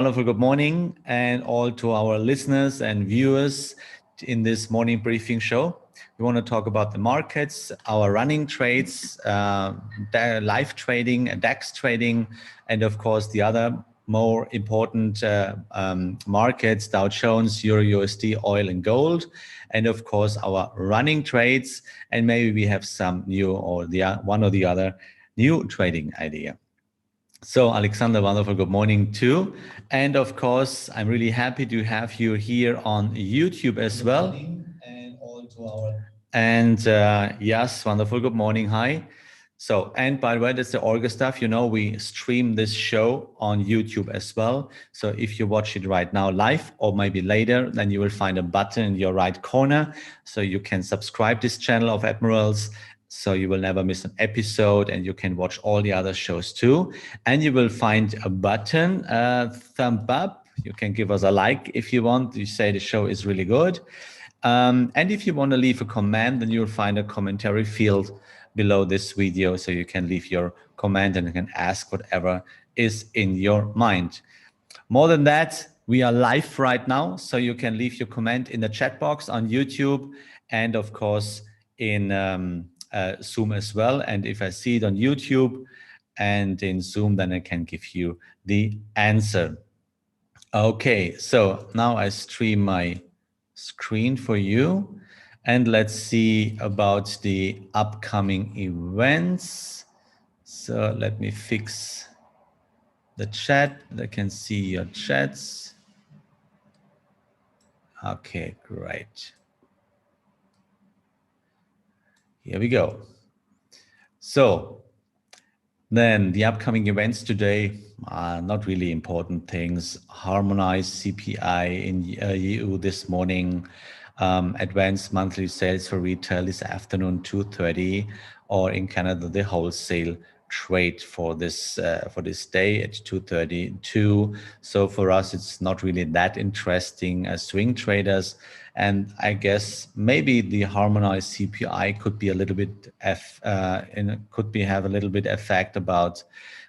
Wonderful good morning, and all to our listeners and viewers in this morning briefing show. We want to talk about the markets, our running trades, live trading, DAX trading, and of course the other more important markets, Dow Jones, Euro USD, oil and gold, and of course our running trades, and maybe we have some new or the one or the other new trading idea. So, Alexander, wonderful good morning too. And of course, I'm really happy to have you here on YouTube as well. And all to our. And yes, wonderful good morning. Hi. So, and by the way, that's the Orga stuff. You know, we stream this show on YouTube as well. So if you watch it right now live or maybe later, then you will find a button in your right corner. So you can subscribe this channel of Admirals, so you will never miss an episode, and you can watch all the other shows too. And you will find a button, thumb up. You can give us a like if you want. You say the show is really good. And if you want to leave a comment, then you'll find a commentary field below this video. So you can leave your comment and you can ask whatever is in your mind. More than that, we are live right now. So you can leave your comment in the chat box on YouTube and of course in Zoom as well. And if I see it on YouTube and in Zoom, then I can give you the answer. Okay, so now I stream my screen for you. And let's see about the upcoming events. So let me fix the chat. I can see your chats. Okay, great. Here we go. So then the upcoming events today are not really important things. Harmonized CPI in EU this morning, advanced monthly sales for retail this afternoon, 2:30, or in Canada, the wholesale trade for this day at 2:32. So for us, it's not really that interesting as swing traders. And I guess maybe the harmonized CPI could be a little bit have a little bit effect about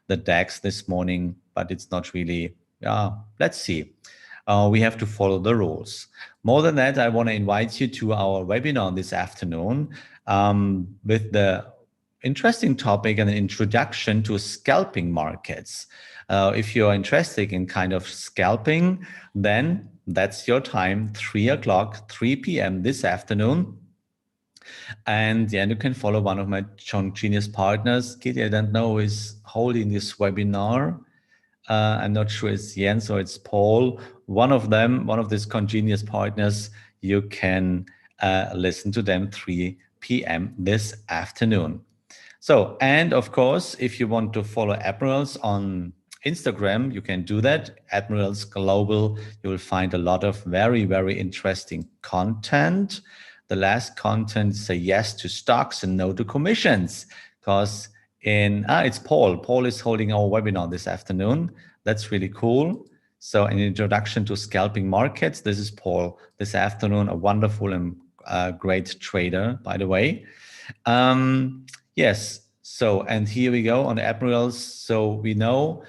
the DAX this morning, but it's not really. Let's see. We have to follow the rules. More than that, I want to invite you to our webinar this afternoon with the interesting topic and an introduction to scalping markets. If you're interested in kind of scalping, then that's your time, 3 o'clock, 3 p.m. this afternoon. And then you can follow one of my Genius partners. Kitty, I don't know, is holding this webinar. I'm not sure it's Jens or it's Paul. One of them, one of these Congenius partners, you can listen to them 3 p.m. this afternoon. So, and of course, if you want to follow Admirals on Instagram, you can do that. Admirals Global, you will find a lot of very, very interesting content. The last content is a yes to stocks and no to commissions, because it's Paul. Paul is holding our webinar this afternoon. That's really cool. So an introduction to scalping markets. This is Paul this afternoon, a wonderful and great trader, by the way. Yes, so, and here we go on Admirals. So we know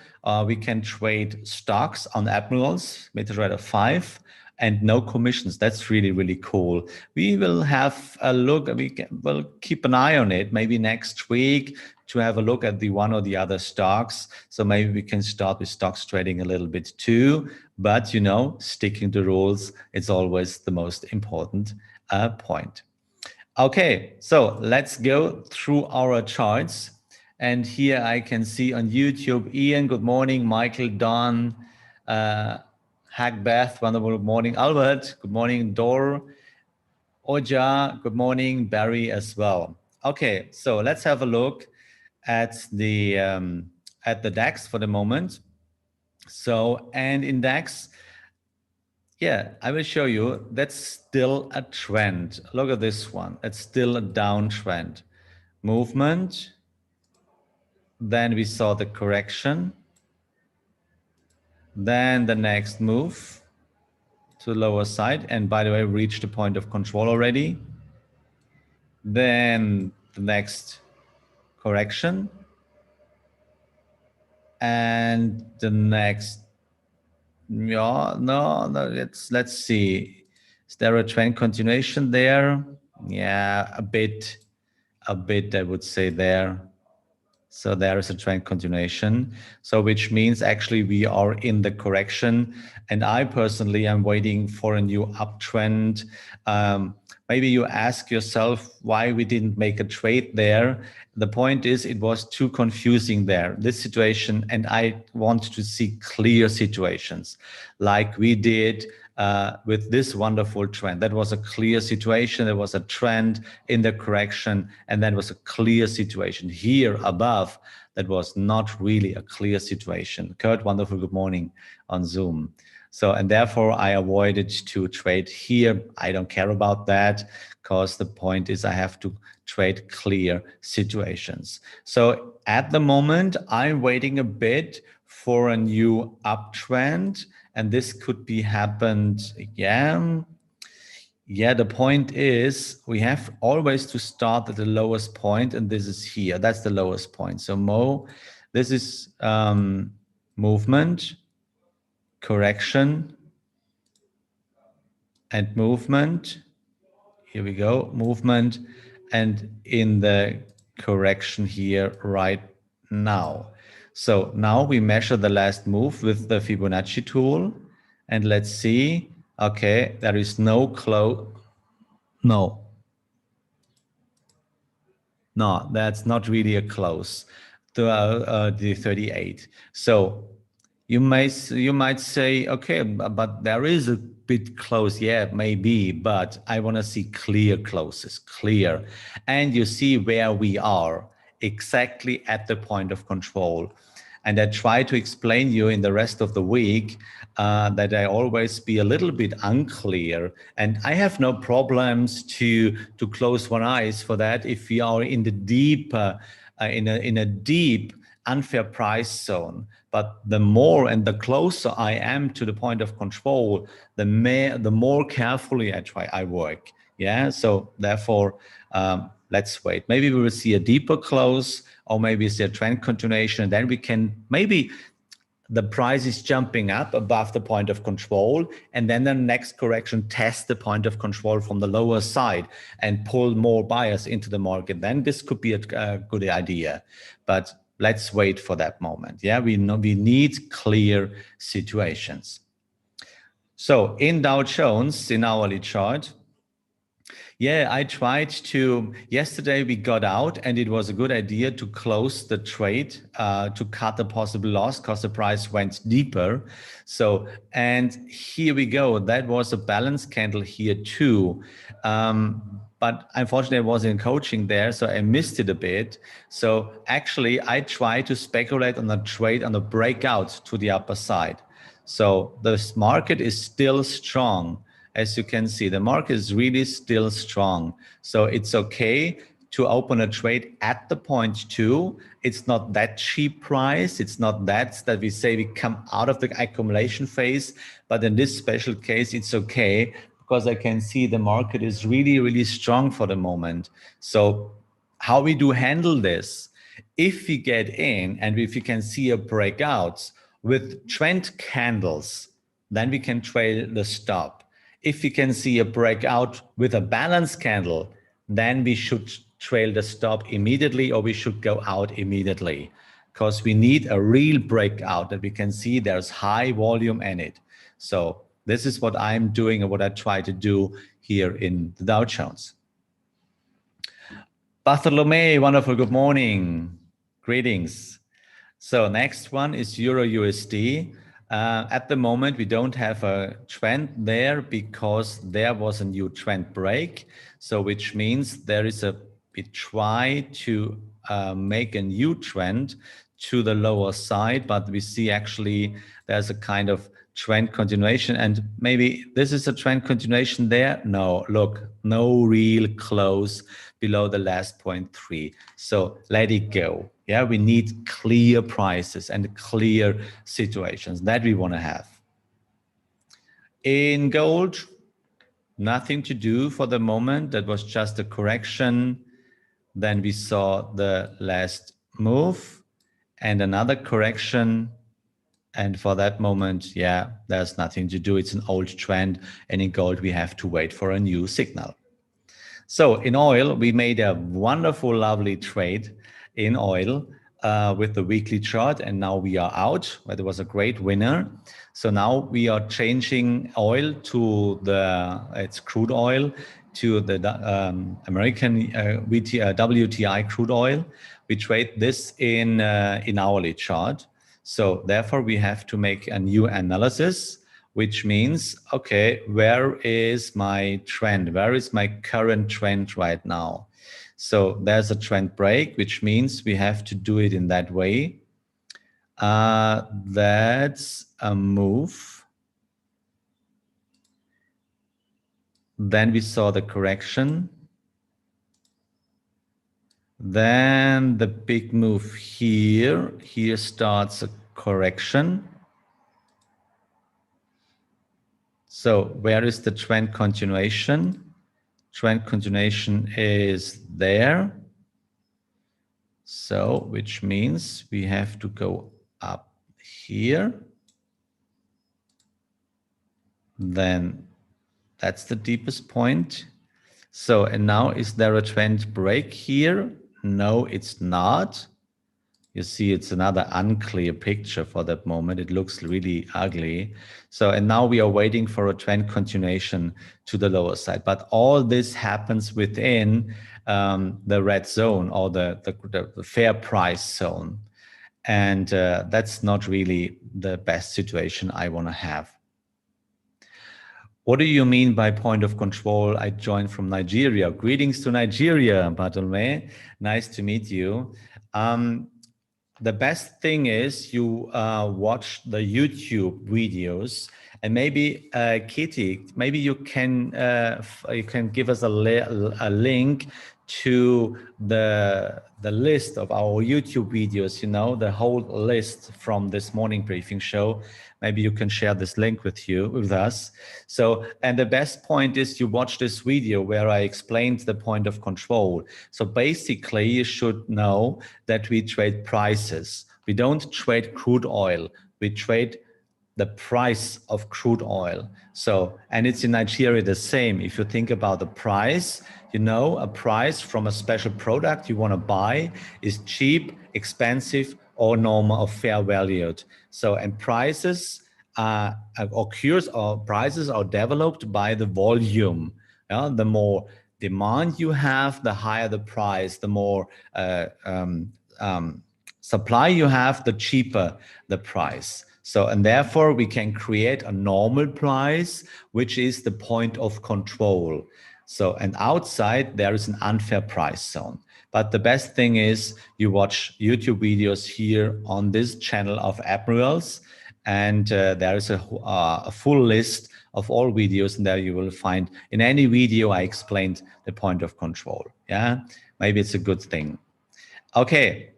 we can trade stocks on Admirals, MetaTrader 5, and no commissions. That's really, really cool. We will have a look, we'll keep an eye on it, maybe next week to have a look at the one or the other stocks. So maybe we can start with stocks trading a little bit too, but you know, sticking to rules, it's always the most important point. Okay, so let's go through our charts. And here I can see on YouTube, Ian, good morning. Michael, Don, Hagbeth, wonderful morning. Albert, good morning. Dor, Oja, good morning. Barry as well. Okay, so let's have a look at the DAX for the moment. So, and in DAX, yeah, I will show you, that's still a trend. Look at this one, it's still a downtrend. Movement, then we saw the correction, then the next move to the lower side, and by the way, reached the point of control already. Then the next correction, and the next Yeah, no, let's see. Is there a trend continuation there? Yeah, a bit, I would say there. So there is a trend continuation. So which means actually we are in the correction. And I personally am waiting for a new uptrend. Maybe you ask yourself why we didn't make a trade there. The point is it was too confusing there, this situation. And I want to see clear situations like we did with this wonderful trend. That was a clear situation. There was a trend in the correction, and that was a clear situation. Here above, that was not really a clear situation. Kurt, wonderful good morning on Zoom. So, and therefore I avoided to trade here. I don't care about that because the point is I have to trade clear situations. So at the moment, I'm waiting a bit for a new uptrend, and this could be happened. Yeah, the point is we have always to start at the lowest point, and this is here. That's the lowest point. So this is movement, correction, and movement. Here we go, movement, and in the correction here right now. So now we measure the last move with the Fibonacci tool, and let's see. Okay, there is no close. No, that's not really a close to the 38. So you might say, okay, but there is a bit close. Yeah, maybe, but I want to see clear closes, clear. And you see where we are exactly at the point of control. And I try to explain you in the rest of the week that I always be a little bit unclear. And I have no problems to close one eyes for that if we are in the deep, in a deep unfair price zone. But the more and the closer I am to the point of control, the more carefully I work. Yeah. So therefore, let's wait. Maybe we will see a deeper close, or maybe it's a trend continuation. And then we can maybe the price is jumping up above the point of control, and then the next correction test the point of control from the lower side and pull more buyers into the market. Then this could be a good idea, but let's wait for that moment. Yeah, we need clear situations. So in Dow Jones, in hourly chart, yeah, I tried to. Yesterday we got out, and it was a good idea to close the trade to cut the possible loss because the price went deeper. So, and here we go. That was a balance candle here too. But unfortunately, I was in coaching there, so I missed it a bit. So actually, I tried to speculate on a trade on a breakout to the upper side. So this market is still strong. As you can see, the market is really still strong. So it's okay to open a trade at the point two. It's not that cheap price. It's not that we say we come out of the accumulation phase. But in this special case, it's okay because I can see the market is really, really strong for the moment. So how we do handle this? If we get in and if we can see a breakout with trend candles, then we can trail the stop. If we can see a breakout with a balance candle, then we should trail the stop immediately, or we should go out immediately, because we need a real breakout that we can see there's high volume in it. So this is what I'm doing and what I try to do here in the Dow Jones. Bartholomew, wonderful good morning. Greetings. So next one is Euro USD. At the moment, we don't have a trend there because there was a new trend break. So which means we try to make a new trend to the lower side, but we see actually there's a kind of trend continuation, and maybe this is a trend continuation there. No, look, no real close below the last 0.3. So let it go. Yeah, we need clear prices and clear situations that we want to have. In gold, nothing to do for the moment. That was just a correction. Then we saw the last move and another correction. And for that moment, yeah, there's nothing to do. It's an old trend. And in gold, we have to wait for a new signal. So in oil, we made a wonderful, lovely trade in oil with the weekly chart. And now we are out. It was a great winner. So now we are changing oil to it's crude oil, to the American WTI crude oil. We trade this in hourly chart. So therefore, we have to make a new analysis, which means, okay, where is my trend? Where is my current trend right now? So there's a trend break, which means we have to do it in that way. That's a move. Then we saw the correction. Then the big move here. Here starts a correction. So where is the trend continuation? Trend continuation is there. So, which means we have to go up here. Then that's the deepest point. So, and now is there a trend break here? No, it's not. You see, it's another unclear picture for that moment. It looks really ugly. So, and now we are waiting for a trend continuation to the lower side. But all this happens within the red zone, or the fair price zone. And that's not really the best situation I want to have. What do you mean by point of control? I joined from Nigeria. Greetings to Nigeria, Bartolome. Nice to meet you. The best thing is you watch the YouTube videos, and maybe Kitty, maybe you can give us a link to the list of our YouTube videos. You know, the whole list from this morning briefing show. Maybe you can share this link with us. So, and the best point is you watch this video where I explained the point of control. So basically you should know that we trade prices. We don't trade crude oil. We trade the price of crude oil. So, and it's in Nigeria the same. If you think about the price, you know, a price from a special product you want to buy is cheap, expensive, or normal or fair valued. So, and prices occurs, or prices are developed by the volume. Yeah? The more demand you have, the higher the price. The more supply you have, the cheaper the price. So, and therefore we can create a normal price, which is the point of control. So, and outside there is an unfair price zone. But the best thing is you watch YouTube videos here on this channel of Admirals, and there is a full list of all videos, and there you will find in any video I explained the point of control. Yeah, maybe it's a good thing. Okay,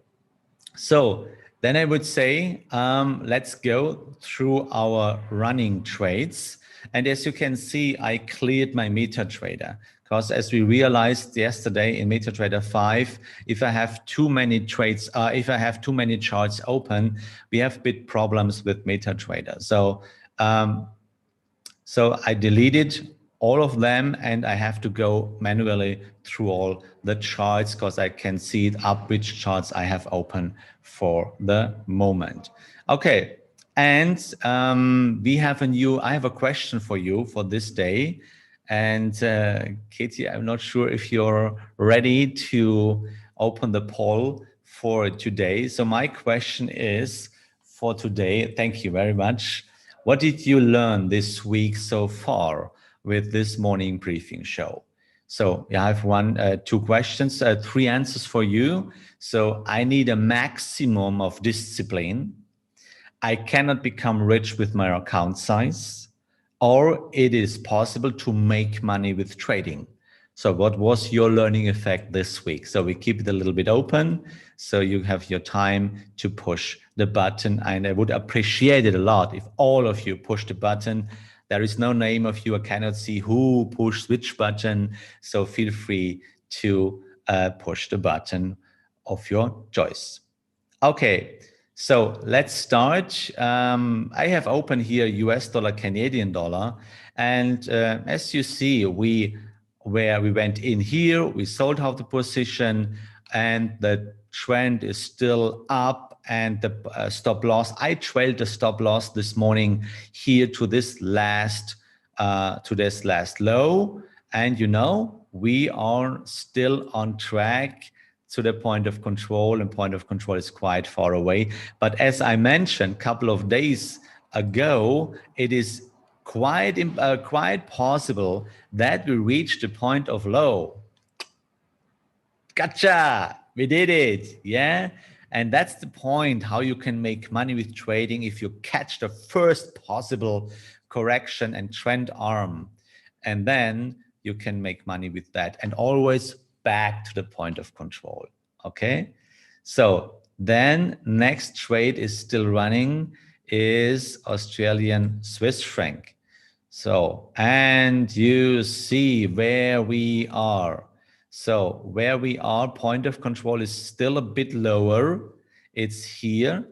so then I would say let's go through our running trades. And as you can see, I cleared my MetaTrader, because as we realized yesterday in MetaTrader 5, if I have too many trades, if I have too many charts open, we have big problems with MetaTrader. So, so I deleted all of them, and I have to go manually through all the charts, because I can see it up which charts I have open for the moment. Okay, and we have I have a question for you for this day. And Katie, I'm not sure if you're ready to open the poll for today. So my question is for today, thank you very much. What did you learn this week so far with this morning briefing show? So I have two questions, three answers for you. So I need a maximum of discipline. I cannot become rich with my account size, or it is possible to make money with trading. So what was your learning effect this week? So we keep it a little bit open, so you have your time to push the button. And I would appreciate it a lot if all of you push the button. There is no name of you. I cannot see who pushed which button. So feel free to push the button of your choice. Okay, So let's start. I have opened here US dollar, Canadian dollar. And as you see, where we went in here, we sold half the position and the trend is still up and the stop loss. I trailed the stop loss this morning here to this last low. And you know, we are still on track to the point of control, and point of control is quite far away. But as I mentioned a couple of days ago, it is quite possible that we reach the point of low. Gotcha! We did it, yeah? And that's the point how you can make money with trading if you catch the first possible correction and trend arm. And then you can make money with that and always back to the point of control, okay? So then next trade is still running is Australian Swiss franc. So, and you see where we are. So where we are, point of control is still a bit lower. It's here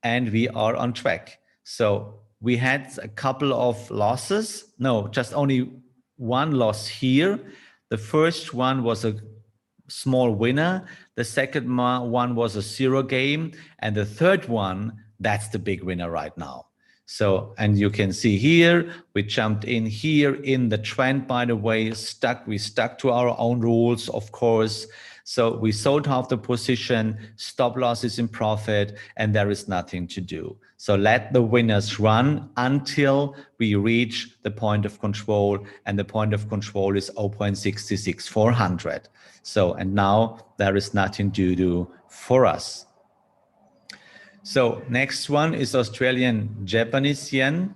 and we are on track. So we had a couple of losses. No, just only one loss here. The first one was a small winner. The second one was a zero game. And the third one, that's the big winner right now. So, and you can see here, we jumped in here in the trend, by the way, we stuck to our own rules, of course. So we sold half the position, stop loss is in profit, and there is nothing to do. So let the winners run until we reach the point of control, and the point of control is 0.66400. So, and now there is nothing to do for us. So next one is Australian Japanese yen.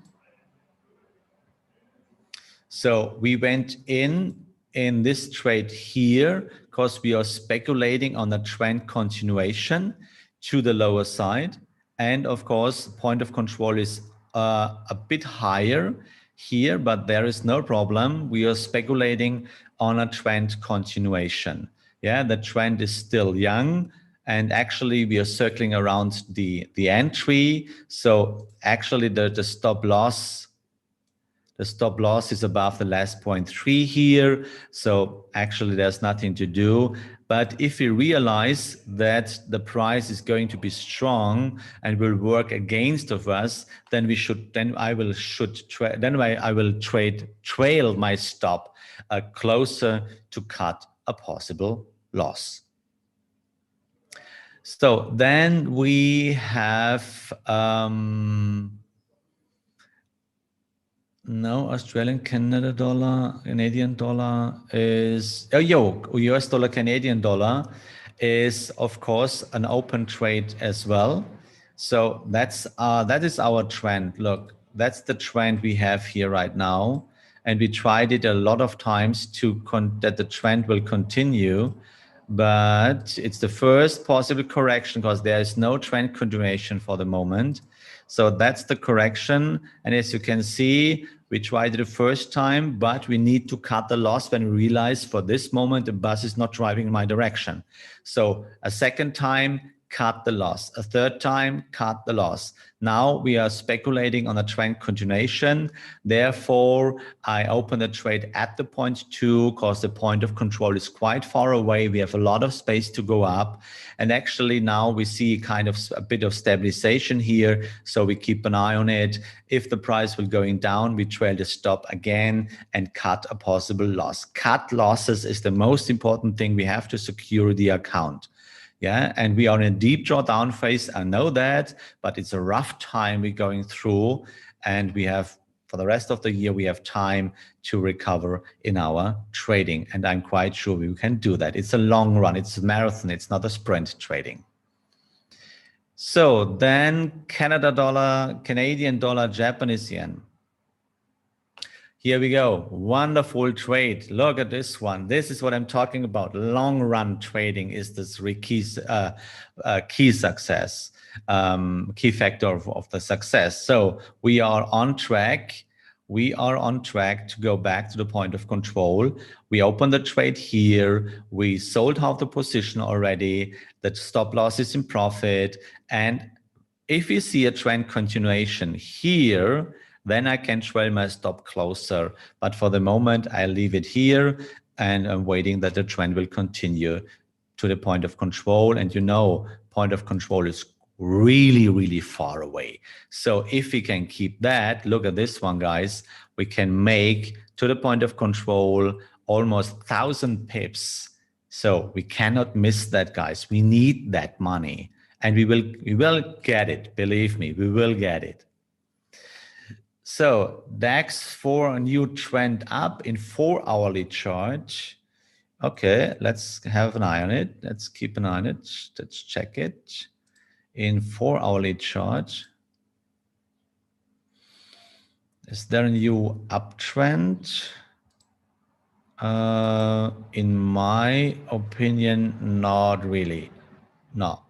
So we went in this trade here because we are speculating on a trend continuation to the lower side. And of course, point of control is a bit higher here, but there is no problem. We are speculating on a trend continuation. Yeah, the trend is still young. And actually, we are circling around the entry. So actually, the stop loss is above the last 0.3 here. So actually, there's nothing to do. But if we realize that the price is going to be strong and will work against of us, then I will trail my stop closer to cut a possible loss. So then we have no, Australian Canadian dollar is US dollar Canadian dollar is of course an open trade as well. So that is our trend. Look, that's the trend we have here right now, and we tried it a lot of times that the trend will continue. But it's the first possible correction because there is no trend continuation for the moment. So that's the correction. And as you can see, we tried it the first time, but we need to cut the loss when we realize for this moment, the bus is not driving in my direction. So a second time, cut the loss. A third time, cut the loss. Now we are speculating on a trend continuation. Therefore, I open the trade at the 0.2 because the point of control is quite far away. We have a lot of space to go up. And actually now we see kind of a bit of stabilization here. So we keep an eye on it. If the price will going down, we trail the stop again and cut a possible loss. Cut losses is the most important thing. We have to secure the account. Yeah, and we are in a deep drawdown phase. I know that, but it's a rough time we're going through, and we have, for the rest of the year, we have time to recover in our trading, and I'm quite sure we can do that. It's a long run, it's a marathon, it's not a sprint trading. So then Canadian dollar, Japanese yen. Here we go. Wonderful trade. Look at this one. This is what I'm talking about. Long run trading is this key success, key factor of the success. So we are on track. We are on track to go back to the point of control. We opened the trade here. We sold half the position already. The stop loss is in profit. And If we see a trend continuation here, then I can trail my stop closer. But for the moment, I leave it here and I'm waiting that the trend will continue to the point of control. And you know, point of control is really, really far away. So if we can keep that, look at this one, guys, we can make to the point of control almost 1,000 pips. So we cannot miss that, guys. We need that money. And we will get it. Believe me, we will get it. So DAX for a new trend up in 4-hourly chart. Okay, let's have an eye on it. Let's keep an eye on it. Let's check it. In 4-hourly chart, is there a new uptrend? In my opinion, not really. No,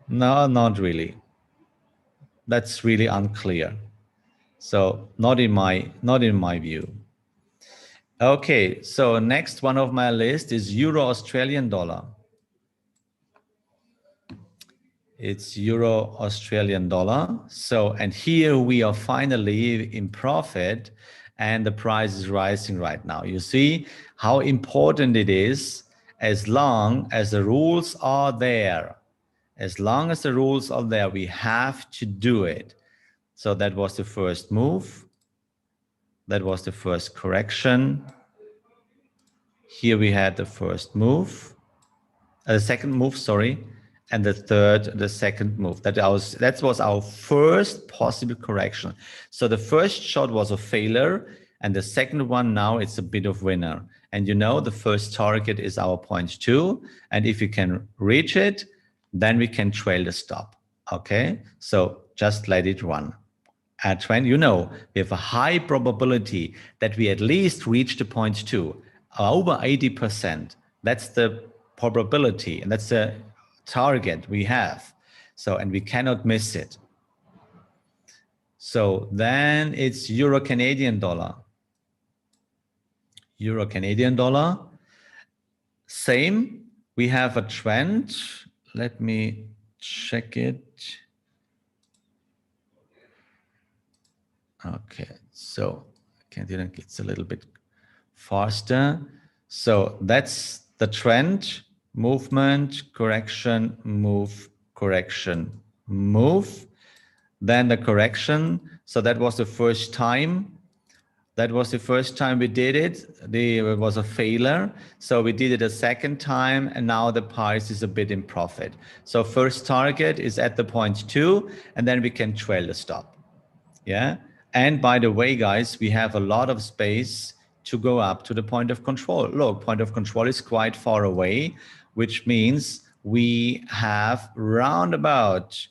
not really. That's really unclear. So not in my view. Okay, so next one of my list is Euro Australian dollar. It's Euro Australian dollar. So, and here we are finally in profit and the price is rising right now. You see how important it is as long as the rules are there. As long as the rules are there, we have to do it. So that was the first move. That was the first correction. Here we had the first move, the second move, sorry, and the second move. That was our first possible correction. So the first shot was a failure, and the second one now it's a bit of winner. And you know the first target is our 0.2, and if you can reach it, then we can trail the stop. Okay, so just let it run. At trend, you know, we have a high probability that we at least reach the 0.2, over 80%. That's the probability, and that's the target we have. So, and we cannot miss it. So then it's Euro Canadian dollar. Euro Canadian dollar. Same, we have a trend. Let me check it. Okay, so Canadian, it's a little bit faster. So that's the trend, movement, correction, move, correction, move. Then the correction. So that was the first time. That was the first time we did it. It was a failure. So we did it a second time and now the price is a bit in profit. So first target is at the 0.2 and then we can trail the stop. Yeah. And by the way, guys, we have a lot of space to go up to the point of control. Look, point of control is quite far away, which means we have round about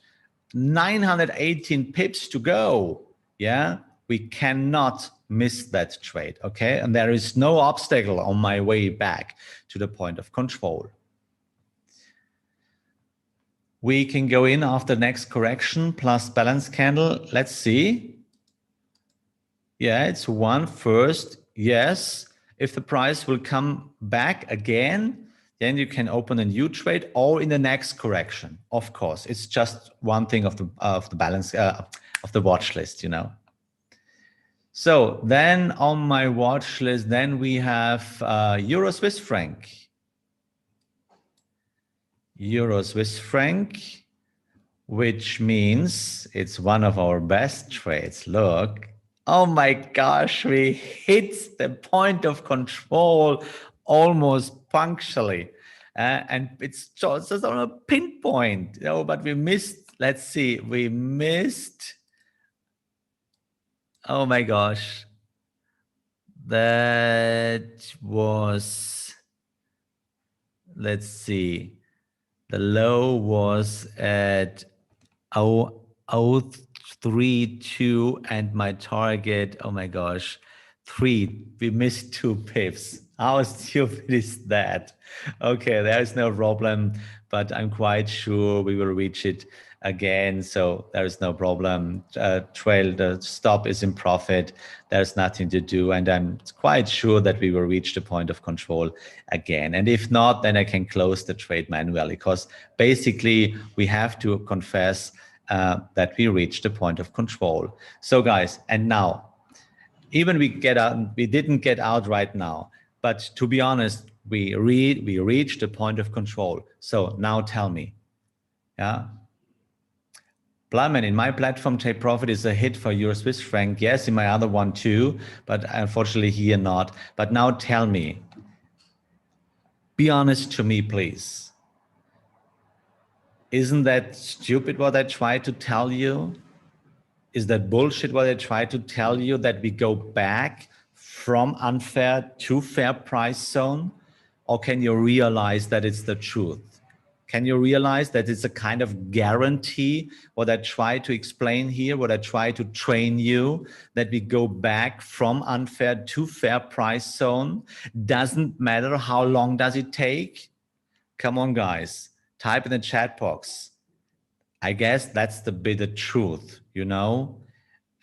918 pips to go. Yeah, we cannot miss that trade. Okay, and there is no obstacle on my way back to the point of control. We can go in after next correction plus balance candle. Let's see. Yeah, it's one first. Yes, if the price will come back again, then you can open a new trade or in the next correction. Of course, it's just one thing of the balance of the watch list, you know. So then on my watch list, then we have Euro Swiss franc. Euro Swiss franc, which means it's one of our best trades. Look. Oh my gosh, we hit the point of control almost punctually. And it's just on a pinpoint, you know, but we missed, let's see, we missed. Oh my gosh. That was, let's see, the low was at 0.32 and my target, oh my gosh, 3. We missed 2 pips. How stupid is that? Okay, there is no problem, but I'm quite sure we will reach it again, so there is no problem. Trail, the stop is in profit. There's nothing to do. And I'm quite sure that we will reach the point of control again. And if not, then I can close the trade manually, because basically we have to confess that we reached the point of control. So guys, and now, even we didn't get out right now, but to be honest, we reached the point of control. So now tell me, yeah, Blumen, in my platform, take profit is a hit for Euro Swiss franc. Yes, in my other one too, but unfortunately here not. But now tell me, be honest to me, please. Isn't that stupid what I try to tell you? Is that bullshit what I try to tell you, that we go back from unfair to fair price zone? Or can you realize that it's the truth? Can you realize that it's a kind of guarantee, what I try to explain here, what I try to train you, that we go back from unfair to fair price zone? Doesn't matter how long does it take? Come on, guys, type in the chat box. I guess that's the bitter truth, you know?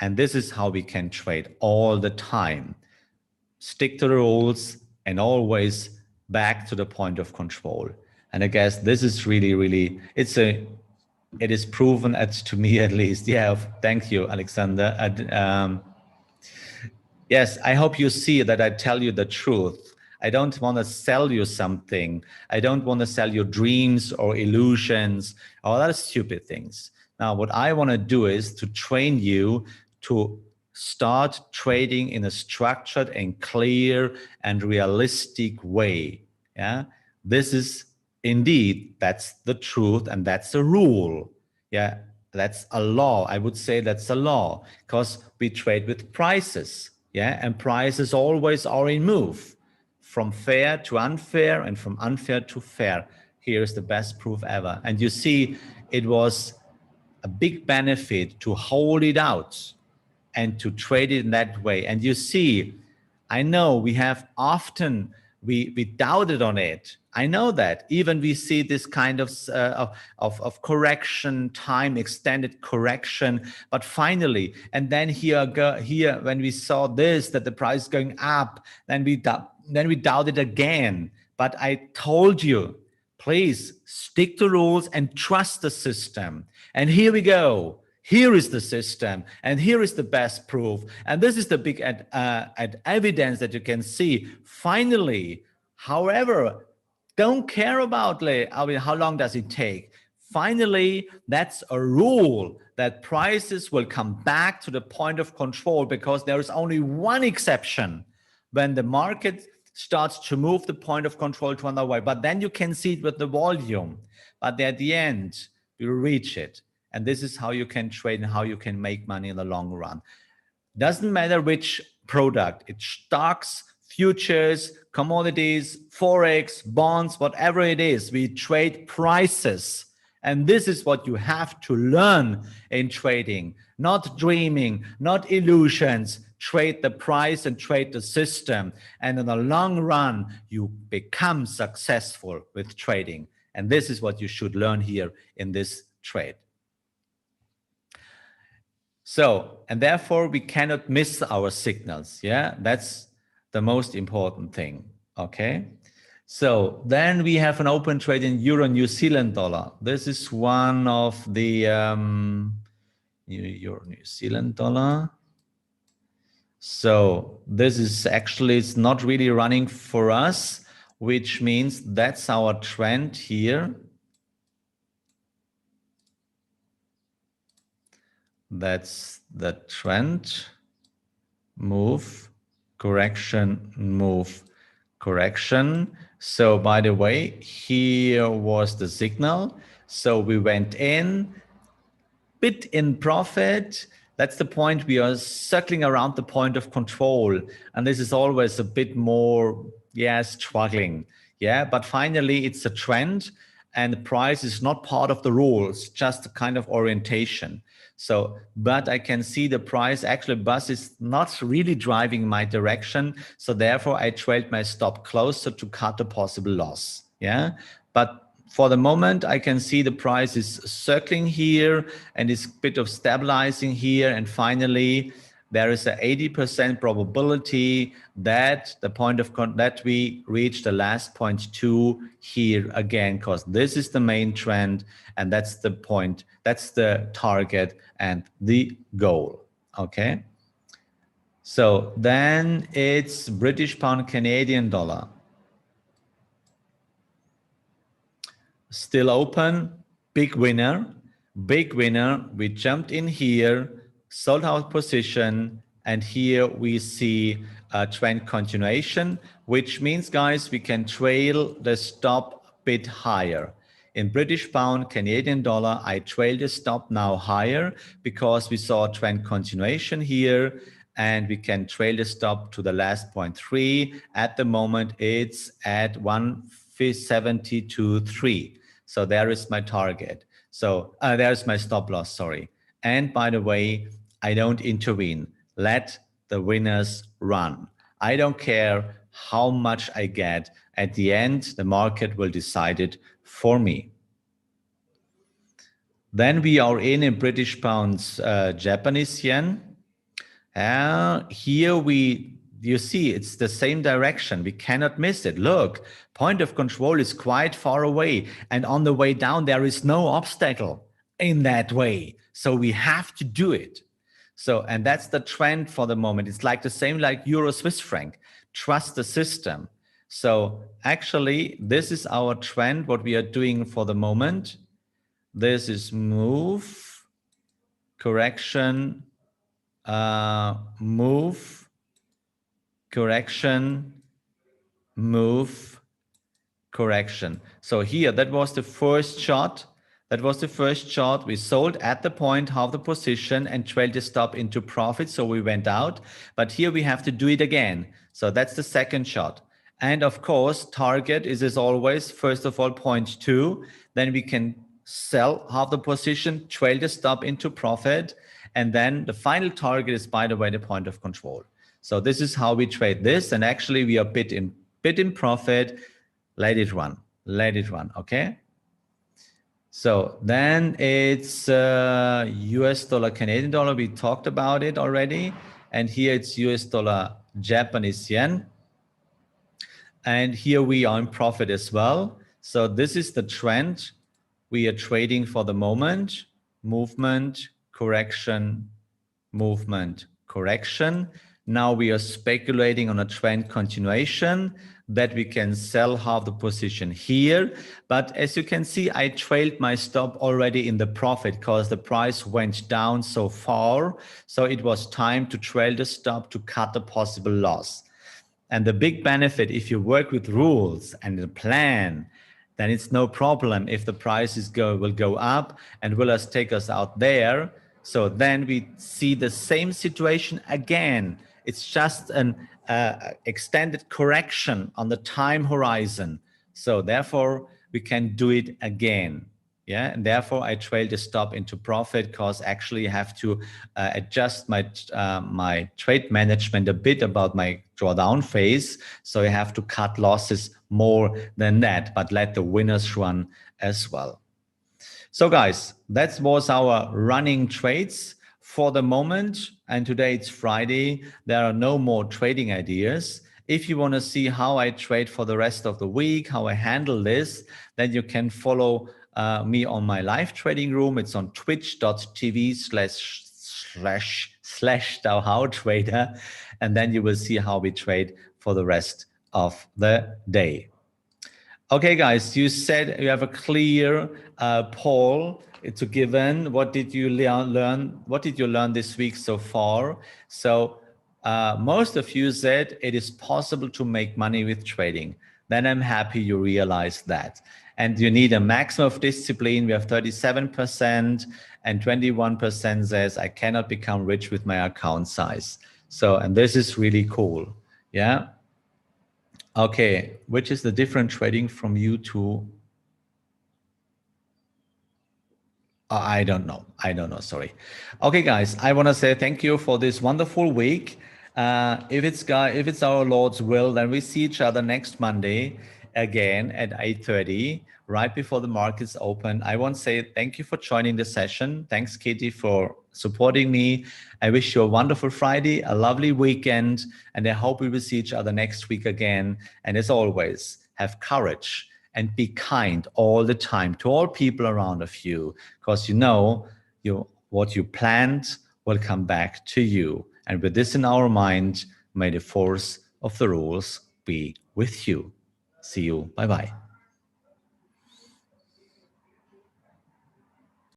And this is how we can trade all the time. Stick to the rules and always back to the point of control. And I guess this is really, it is proven, to me at least. Yeah, thank you, Alexander. Yes, I hope you see that I tell you the truth. I don't want to sell you something. I don't want to sell you dreams or illusions or other stupid things. Now, what I want to do is to train you to start trading in a structured and clear and realistic way. Yeah, this is indeed, that's the truth and that's a rule. Yeah, that's a law. I would say that's a law, because we trade with prices. Yeah, and prices always are in move, from fair to unfair and from unfair to fair. Here's the best proof ever. And you see, it was a big benefit to hold it out and to trade it in that way. And you see, I know we have often, we doubted on it. I know that. Even we see this kind of correction, time extended correction, but finally, and then here when we saw this, that the price is going up, then we doubted again. But I told you, please stick to rules and trust the system. And here we go. Here is the system, and here is the best proof. And this is the big evidence that you can see. Finally, however, don't care about how long does it take. Finally, that's a rule that prices will come back to the point of control, because there is only one exception: when the market starts to move the point of control to another way. But then you can see it with the volume. But at the end, you reach it. And this is how you can trade and how you can make money in the long run. Doesn't matter which product, it's stocks, futures, commodities, Forex, bonds, whatever it is, we trade prices. And this is what you have to learn in trading, not dreaming, not illusions. Trade the price and trade the system. And in the long run, you become successful with trading. And this is what you should learn here in this trade. So, and therefore we cannot miss our signals. Yeah, that's the most important thing. Okay. So then we have an open trade in Euro New Zealand dollar. This is one of the Euro New Zealand dollar. So this is actually, it's not really running for us, which means that's our trend here. That's the trend, move, correction, move, correction. So by the way, here was the signal. So we went in, bit in profit. That's the point. We are circling around the point of control. And this is always a bit more, struggling. Yeah, but finally it's a trend, and the price is not part of the rules, just a kind of orientation. So, but I can see the price, actually bus is not really driving my direction. So therefore I trailed my stop closer to cut the possible loss. Yeah, but for the moment, I can see the price is circling here and is a bit of stabilizing here. And finally, there is an 80% probability that the point of that we reach the last point 2 here again, because this is the main trend and that's the point, that's the target and the goal. Okay. So then it's British pound, Canadian dollar. Still open, big winner. We jumped in here, sold our position, and here we see a trend continuation, which means, guys, we can trail the stop a bit higher. In British pound, Canadian dollar, I trailed the stop now higher because we saw a trend continuation here, and we can trail the stop to the last 0.3. At the moment, it's at 172.3. So there is my target. So there's my stop loss, sorry. And by the way, I don't intervene. Let the winners run. I don't care how much I get. At the end, the market will decide it for me. Then we are in British pounds, Japanese yen. Here you see it's the same direction. We cannot miss it. Look, point of control is quite far away. And on the way down, there is no obstacle in that way. So we have to do it. So, and that's the trend for the moment. It's like the same like Euro Swiss franc. Trust the system. So actually, this is our trend, what we are doing for the moment. This is move, correction, move, correction, move, correction. So here, that was the first shot. That was the first shot. We sold at the point, half the position, and trailed the stop into profit. So we went out. But here we have to do it again. So that's the second shot. And of course, target is as always, first of all, 0.2. Then we can sell half the position, trail the stop into profit. And then the final target is, by the way, the point of control. So this is how we trade this. And actually, we are bit in profit. Let it run. Let it run. Okay. So then it's US dollar, Canadian dollar. We talked about it already. And here it's US dollar, Japanese yen. And here we are in profit as well. So this is the trend we are trading for the moment. Movement, correction, movement, correction. Now we are speculating on a trend continuation that we can sell half the position here. But as you can see, I trailed my stop already in the profit because the price went down so far. So it was time to trail the stop to cut the possible loss. And the big benefit, if you work with rules and a plan, then it's no problem if the prices will go up and will take us out there. So then we see the same situation again. It's just an extended correction on the time horizon. So therefore, we can do it again. Yeah, and therefore I trailed the stop into profit because actually I have to adjust my my trade management a bit about my drawdown phase. So I have to cut losses more than that, but let the winners run as well. So guys, that was our running trades for the moment. And today it's Friday. There are no more trading ideas. If you want to see how I trade for the rest of the week, how I handle this, then you can follow me on my live trading room. It's on twitch.tv/DAOHowTrader. And then you will see how we trade for the rest of the day. Okay, guys, you said you have a clear poll to give in. What did you learn? What did you learn this week so far? So most of you said it is possible to make money with trading. Then I'm happy you realized that. And you need a maximum of discipline. We have 37% and 21% says I cannot become rich with my account size. So, and this is really cool. Yeah. Okay. Which is the different trading from you to? I don't know. I don't know. Sorry. Okay, guys, I want to say thank you for this wonderful week. If it's our Lord's will, then we see each other next Monday again at 8:30 right before the markets open. I want to say thank you for joining the session. Thanks, Katie, for supporting me. I wish you a wonderful Friday, a lovely weekend, and I hope we will see each other next week again. And as always, have courage and be kind all the time to all people around of you, because what you planned will come back to you. And with this in our mind, may the force of the rules be with you. See you. Bye-bye.